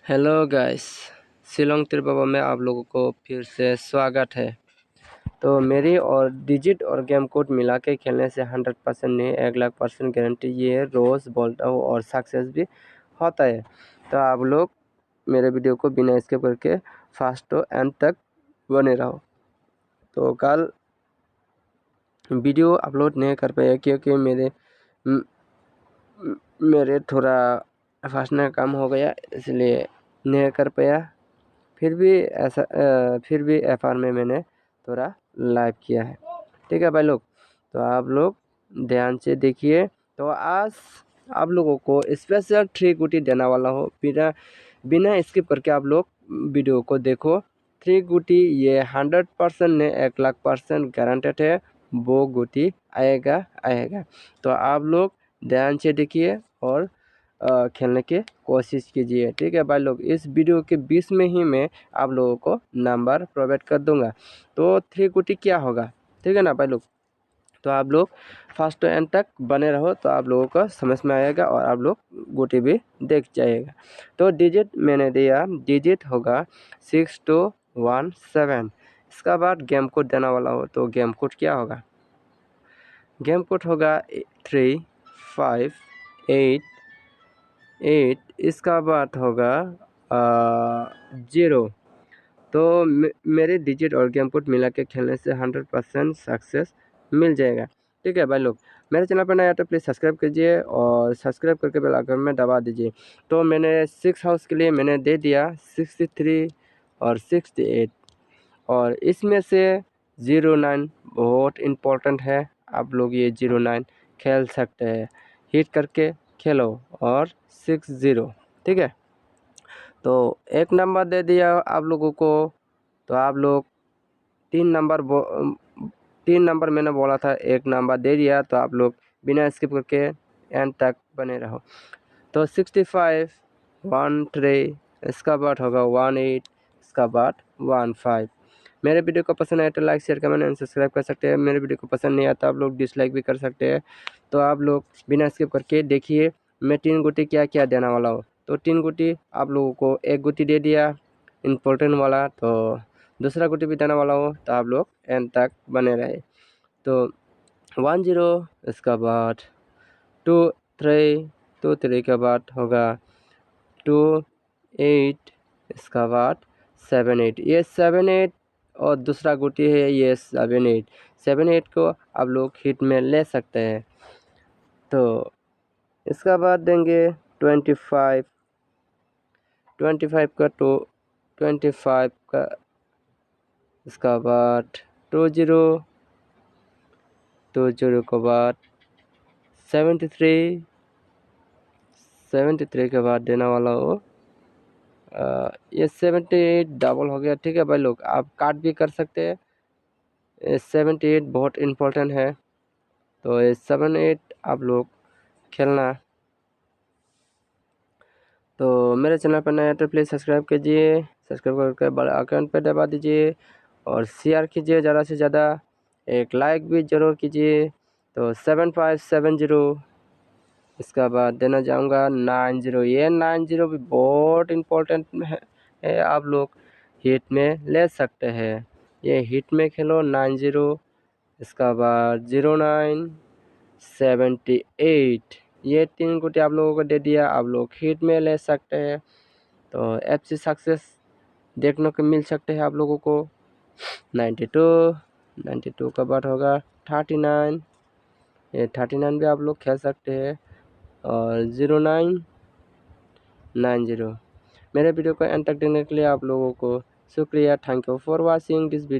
Hello guys, Shillong त्रिबाबा में आप लोगों को फिर से स्वागत है। तो मेरी और डिजिट और गेम कोड मिला के खेलने से 100% नहीं 1,00,000% गारंटी ये रोज़ बोलता हूँ और सक्सेस भी होता है। तो आप लोग मेरे वीडियो को बिना स्किप करके फर्स्ट तो एंड तक बने रहो। तो कल वीडियो अपलोड नहीं कर पाया क्योंकि मेरे थोड़ा फास्टनर काम हो गया, इसलिए नहीं कर पाया। फिर भी एफआर में मैंने थोड़ा लाइव किया है। ठीक है भाई लोग, तो आप लोग ध्यान से देखिए। तो आज आप लोगों को स्पेशल 3 गुटी देने वाला हो, बिना स्किप करके आप लोग वीडियो को देखो। 3 गुटी ये 100% ने 1,00,000% गारंटेड है, वो गुटी आएगा। तो आप लोग ध्यान से देखिए और खेलने की कोशिश कीजिए। ठीक है भाई लोग, इस वीडियो के बीच में ही मैं आप लोगों को नंबर प्रोवाइड कर दूंगा। तो 3 गुटी क्या होगा, ठीक है ना भाई लोग। तो आप लोग फर्स्ट टू एंड तक बने रहो, तो आप लोगों को समझ में आएगा और आप लोग गुटी भी देख जाइएगा। तो डिजिट मैंने दिया, डिजिट होगा 6217। इसका बाद गेम कोड देने वाला हो, तो गेम कोड क्या होगा, गेम कोड होगा 3588। इसका बाद होगा 0। तो मेरे डिजिट और गेम कोड मिला के खेलने से 100% सक्सेस मिल जाएगा। ठीक है भाई लोग, मेरे चैनल पर नया तो प्लीज़ सब्सक्राइब कीजिए और सब्सक्राइब करके बेल आइकन में दबा दीजिए। तो मैंने 6 हाउस के लिए मैंने दे दिया 63 और 68, और इसमें से 09 बहुत इम्पोर्टेंट है। आप लोग ये 09 खेल सकते हैं, हिट करके खेलो, और 60। ठीक है, तो एक नंबर दे दिया आप लोगों को। तो आप लोग 3 नंबर मैंने बोला था, एक नंबर दे दिया, तो आप लोग बिना स्किप करके एंड तक बने रहो। तो 65 13, इसका बाद होगा 18, इसका बाद 15। मेरे वीडियो को पसंद आए तो like share comment and subscribe कर सकते हैं। मेरे वीडियो को पसंद नहीं आता आप लोग डिसलाइक भी कर सकते हैं। तो आप लोग बिना स्किप करके देखिए मैं 3 गुटी क्या क्या देने वाला हूँ। तो 3 गुटी आप लोगों को, एक गुटी दे दिया इम्पोर्टेंट वाला, तो दूसरा गुटी भी देने वाला हो, तो आप लोग एंड तक बने रहे। तो 10, इसका बाद 23 के बाद होगा 28, इसका बाद 78। ये 78 और दूसरा गुटी है ये 78 को आप लोग हिट में ले सकते हैं। तो इसका बाद देंगे 25 का, तो 25 का, इसका बाद 20 के बाद 73 के बाद देने वाला हो ये 78 डबल हो गया। ठीक है भाई लोग, आप काट भी कर सकते हैं, 78 बहुत इम्पोर्टेंट है। तो ये 78 आप लोग खेलना। तो मेरे चैनल पर नया तो प्लीज़ सब्सक्राइब कीजिए, सब्सक्राइब करके बेल आइकन पर दबा दीजिए और शेयर कीजिए ज़्यादा से ज़्यादा, एक लाइक भी ज़रूर कीजिए। तो 7570, इसका बाद देना चाहूँगा 90। ये 90 भी बहुत इम्पोर्टेंट है, आप लोग हिट में ले सकते हैं। ये हिट में खेलो 90, इसका बाद 09 78। ये 3 गुटी आप लोगों को दे दिया, आप लोग हिट में ले सकते हैं। तो FC सक्सेस देखने को मिल सकते हैं आप लोगों को। 92 का बाद होगा 39, ये 39 भी आप लोग खेल सकते हैं, और 0990। मेरे वीडियो को एंड तक देखने के लिए आप लोगों को शुक्रिया। Thank you for watching this video.